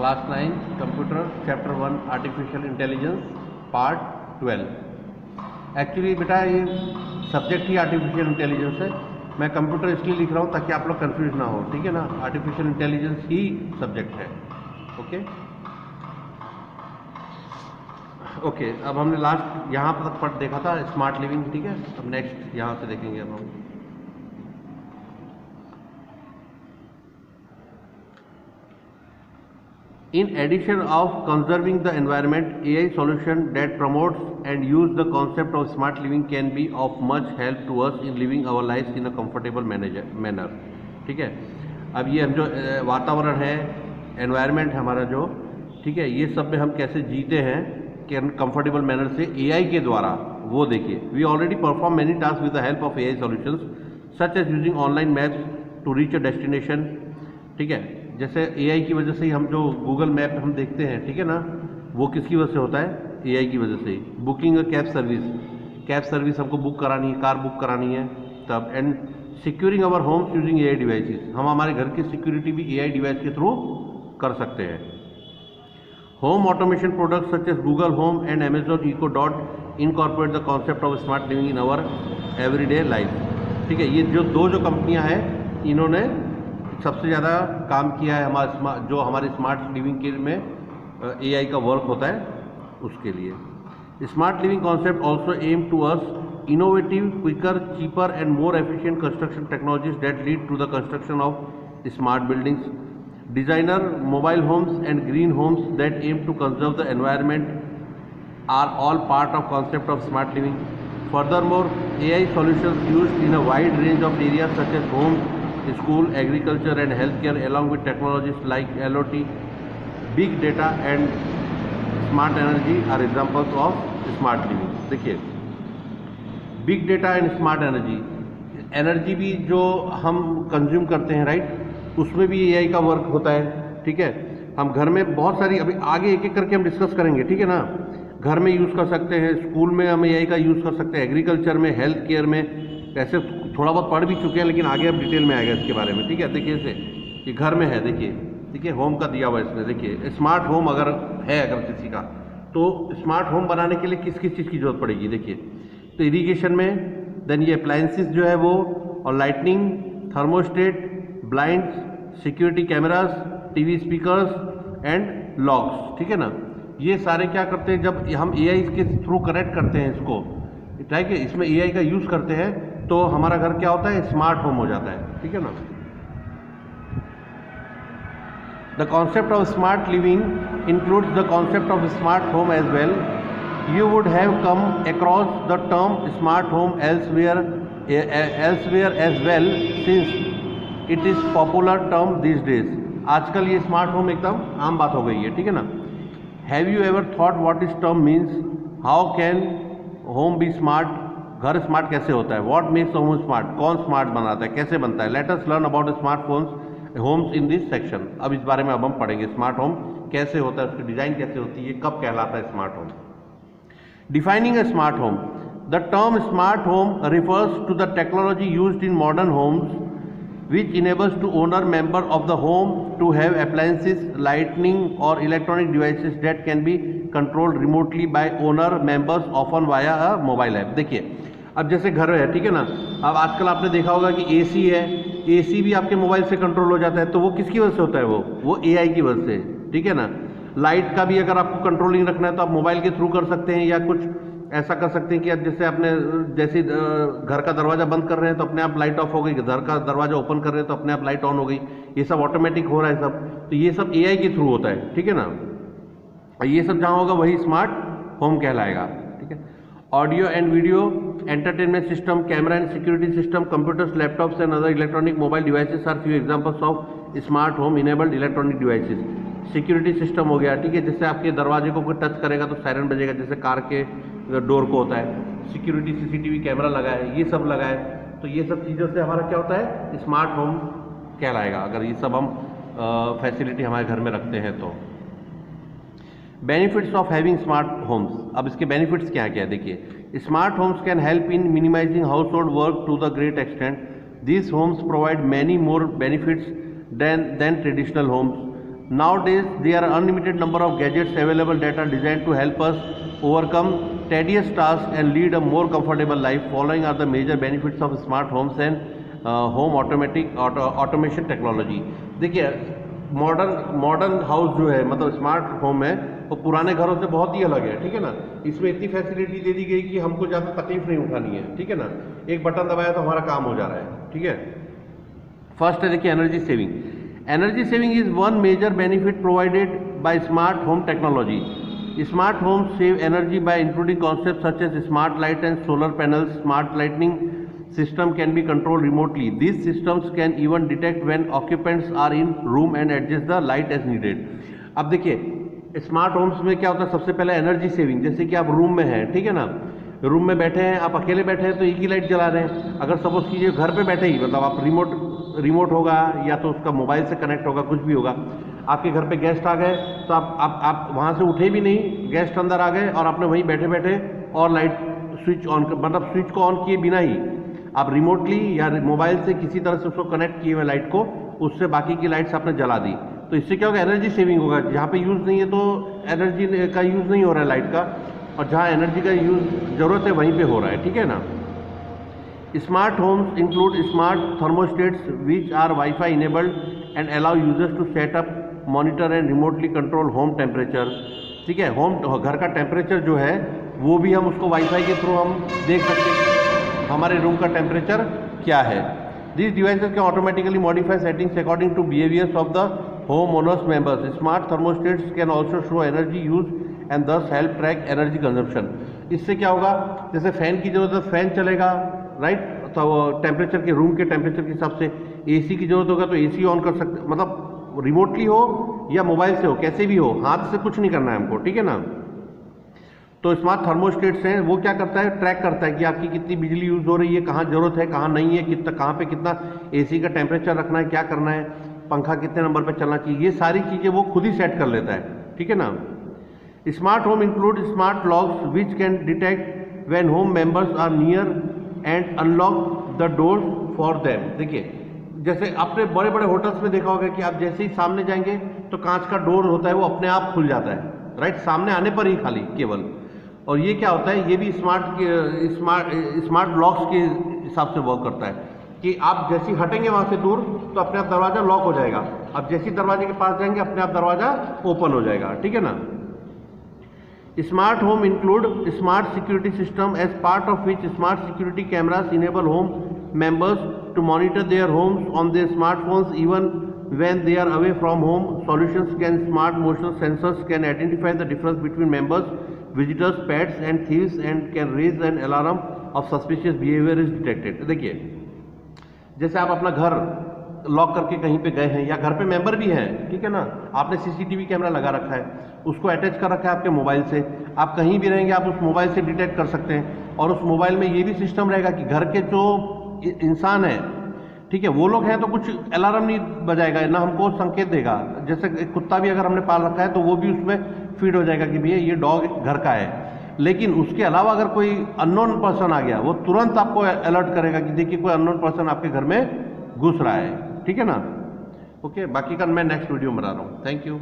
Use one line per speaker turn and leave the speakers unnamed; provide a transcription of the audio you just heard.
Class 9 computer chapter 1 artificial intelligence part 12। Actually बेटा ये subject ही artificial intelligence है। मैं कंप्यूटर इसलिए लिख रहा हूँ ताकि आप लोग कंफ्यूज ना हो, ठीक है ना। आर्टिफिशियल इंटेलिजेंस ही सब्जेक्ट है। ओके, अब हमने लास्ट यहाँ तक पढ़ देखा था स्मार्ट लिविंग, ठीक है। अब नेक्स्ट यहाँ से देखेंगे अब हम। In addition of conserving the environment, AI solution that promotes and use the concept of smart living can be of much help to us in living our lives in a comfortable manner, ठीक है। अब ये हम जो वातावरण है, environment है हमारा जो, ठीक है, ये सब में हम कैसे जीते हैं कि कंफर्टेबल मैनर से AI के द्वारा, वो देखिए। We already perform many task with the help of AI solutions such as using online maps to reach a destination, ठीक है। जैसे AI की वजह से ही हम जो गूगल मैप हम देखते हैं, ठीक है ना, वो किसकी वजह से होता है? AI की वजह से ही। बुकिंग अ कैब सर्विस हमको बुक करानी है, कार बुक करानी है तब। And securing our Holmes using AI devices, हम हमारे घर की सिक्योरिटी भी AI डिवाइस के थ्रू कर सकते हैं। Home automation products such as Google home and Amazon Echo dot incorporate the concept of smart living in our everyday life, ठीक है। ये जो कंपनियां हैं, इन्होंने सबसे ज़्यादा काम किया है हमारे स्मार्ट लिविंग के में AI का वर्क होता है उसके लिए। Smart living concept also aim to us innovative, quicker, cheaper and more efficient construction technologies that lead to the construction of smart buildings, designer mobile homes and green homes that aim to conserve the environment are all part of concept of smart living. Furthermore, AI solutions used in a wide range of areas such as homes, school, agriculture and healthcare, along with technologies like IoT, big data and smart energy are examples of smart living। देखिए, big data and smart energy भी जो हम consume करते हैं, right, उसमें भी AI का work होता है, ठीक है। हम घर में बहुत सारी, अभी आगे एक एक करके हम डिस्कस करेंगे, ठीक है ना। घर में यूज़ कर सकते हैं, स्कूल में हम AI का यूज़ कर सकते हैं, एग्रीकल्चर में, हेल्थ केयर में, ऐसे थोड़ा बहुत पढ़ भी चुके हैं, लेकिन आगे अब डिटेल में आएगा इसके बारे में, ठीक है। देखिए इसे, ये घर में है, देखिए होम का दिया हुआ है इसमें। देखिए स्मार्ट होम अगर किसी का, तो स्मार्ट होम बनाने के लिए किस किस चीज़ की जरूरत पड़ेगी, देखिए। तो इरिगेशन में, देन ये अप्लायंसेस जो है वो, और lightning, thermostat, blinds, security cameras, TV speakers and locks, ठीक है ना। ये सारे क्या करते हैं, जब हम AI के थ्रू कनेक्ट करते हैं इसको, ठीक है, इसमें AI का यूज़ करते हैं, तो हमारा घर क्या होता है? स्मार्ट होम हो जाता है, ठीक है ना। The concept of smart living includes the concept of smart home as well. You would have come across the term smart home elsewhere as well, since it is popular term these days. आजकल ये smart home एकदम आम बात हो गई है, ठीक है ना। Have you ever thought what is term means? How can home be smart? घर स्मार्ट कैसे होता है? What makes home smart? कौन स्मार्ट बनाता है, कैसे बनता है? Let us learn about smartphones homes in this section. अब इस बारे में अब हम पढ़ेंगे स्मार्ट होम कैसे होता है, उसकी डिजाइन कैसे होती है, कब कहलाता है smart home. Defining a smart home, the term smart home refers to the technology used in modern homes which enables to owner member of the home to have appliances, lighting or electronic devices that can be controlled remotely by owner members often via a mobile app। देखिए, अब जैसे घर है, ठीक है ना, अब आजकल आपने देखा होगा कि AC है, AC भी आपके मोबाइल से कंट्रोल हो जाता है, तो वो किसकी वजह से होता है? वो AI की वजह से, ठीक है ना। लाइट का भी अगर आपको कंट्रोलिंग रखना है तो आप मोबाइल के थ्रू कर सकते हैं, या कुछ ऐसा कर सकते हैं कि अब जैसे आपने घर का दरवाजा बंद कर रहे हैं तो अपने आप लाइट ऑफ हो गई, घर का दरवाजा ओपन कर रहे हैं तो अपने आप लाइट ऑन हो गई। ये सब ऑटोमेटिक हो रहा है सब, तो ये सब AI के थ्रू होता है, ठीक है ना। ये सब जहाँ होगा वही स्मार्ट होम कहलाएगा, ठीक है। Audio and video entertainment system, camera and security system, computers, laptops and other electronic mobile devices are few examples of smart home enabled electronic devices. Security system हो गया, ठीक है, जैसे आपके दरवाजे को कोई टच करेगा तो सायरन बजेगा, जैसे कार के डोर को होता है। सिक्योरिटी CCTV कैमरा लगा है, ये सब लगा है, तो ये सब चीज़ों से हमारा क्या होता है? स्मार्ट होम कहलाएगा, अगर ये सब हम फैसिलिटी हमारे घर में रखते हैं तो। Benefits of having smart homes, अब इसके बेनिफिट्स क्या है? देखिए, smart homes can help in minimising household work to the great extent. These homes provide many more benefits than traditional homes. Nowadays, there are unlimited number of gadgets available that are designed to help us overcome tedious tasks and lead a more comfortable life. Following are the major benefits of smart homes and home automation technology. देखिए modern house जो है, मतलब smart home है, वो पुराने घरों से बहुत ही अलग है, ठीक है ना। इसमें इतनी फैसिलिटी दे दी गई कि हमको ज़्यादा तकलीफ नहीं उठानी है, ठीक है ना। एक बटन दबाया तो हमारा काम हो जा रहा है, ठीक है। फर्स्ट है देखिए energy saving. Energy saving is one major benefit provided by smart home technology. Smart homes save energy by including concepts such as smart light and solar panels. Smart lighting system can be controlled remotely. These systems can even detect when occupants are in room and adjust the light as needed. अब देखिए smart Holmes में क्या होता है, सबसे पहले energy saving. जैसे कि आप रूम में हैं, ठीक है ना, रूम में बैठे हैं, आप अकेले बैठे हैं तो एक ही लाइट जला रहे हैं। अगर सपोज कीजिए घर पे बैठे ही, मतलब आप रिमोट होगा या तो उसका मोबाइल से कनेक्ट होगा, कुछ भी होगा, आपके घर पे गेस्ट आ गए तो आप वहाँ से उठे भी नहीं, गेस्ट अंदर आ गए और आपने वहीं बैठे बैठे और लाइट स्विच ऑन, मतलब स्विच को ऑन किए बिना ही आप रिमोटली या मोबाइल से किसी तरह से उसको कनेक्ट किए हुए लाइट को, उससे बाकी की लाइट्स आपने जला दी। तो इससे क्या होगा, एनर्जी सेविंग होगा। जहाँ पे यूज़ नहीं है तो एनर्जी का यूज़ नहीं हो रहा है लाइट का, और जहाँ एनर्जी का यूज़ ज़रूरत है वहीं पे हो रहा है, ठीक है ना। Smart homes include smart thermostats which are wifi enabled and allow users to set up, monitor and remotely control home temperature, ठीक है। होम घर का टेम्परेचर जो है वो भी हम उसको वाईफाई के थ्रू हम देख सकते हैं हमारे रूम का टेम्परेचर क्या है। These devices can automatically modify settings according to behaviors of the homeowners members. Smart thermostats can also show energy use and thus help track energy consumption. इससे क्या होगा, जैसे फैन की जरूरत है फैन चलेगा, राइट, तो टेम्परेचर के रूम के टेम्परेचर के हिसाब से। एसी की जरूरत होगा तो एसी ऑन कर सकते, मतलब रिमोटली हो या मोबाइल से हो, कैसे भी हो, हाथ से कुछ नहीं करना है हमको, ठीक है ना। तो स्मार्ट थर्मोस्टेट्स हैं, वो क्या करता है, ट्रैक करता है कि आपकी कितनी बिजली यूज़ हो रही है, कहाँ ज़रूरत है, कहाँ नहीं है, कितना कहाँ पे कितना एसी का टेम्परेचर रखना है, क्या करना है, पंखा कितने नंबर पे चलना चाहिए, ये सारी चीज़ें वो खुद ही सेट कर लेता है, ठीक है ना। Smart home include smart locks which can detect when home members are near and unlock the doors for them. देखिए जैसे आपने बड़े बड़े होटल्स में देखा होगा कि आप जैसे ही सामने जाएंगे तो कांच का डोर होता है वो अपने आप खुल जाता है, राइट, सामने आने पर ही खाली केवल। और ये क्या होता है, ये भी स्मार्ट लॉक्स के हिसाब से वर्क करता है कि आप जैसे ही हटेंगे वहाँ से दूर तो अपने आप दरवाज़ा लॉक हो जाएगा, आप जैसे ही दरवाजे के पास जाएंगे अपने आप दरवाज़ा ओपन हो जाएगा, ठीक है ना। Smart home include smart security system as part of which smart security cameras enable home members to monitor their homes on their smartphones even when they are away from home. Solutions can smart motion sensors can identify the difference between members, visitors, pets and thieves and can raise an alarm of suspicious behavior is detected. देखिए जैसे आप अपना घर lock करके कहीं पे गए हैं या घर पे मेंबर भी हैं, ठीक है ना, आपने सीसीटीवी कैमरा लगा रखा है, उसको अटैच कर रखा है आपके मोबाइल से, आप कहीं भी रहेंगे आप उस मोबाइल से डिटेक्ट कर सकते हैं। और उस मोबाइल में ये भी सिस्टम रहेगा कि घर के जो इंसान है, ठीक है, वो लोग हैं तो कुछ अलार्म नहीं बजाएगा ना, हमको संकेत देगा। जैसे एक कुत्ता भी अगर हमने पाल रखा है तो वो भी उसमें फीड हो जाएगा कि भैया ये डॉग घर का है। लेकिन उसके अलावा अगर कोई अननोन पर्सन आ गया वो तुरंत आपको अलर्ट करेगा कि देखिए कोई अननोन पर्सन आपके घर में घुस रहा है, ठीक है ना। ओके, बाकी का मैं नेक्स्ट वीडियो में बना रहा हूँ। Thank you.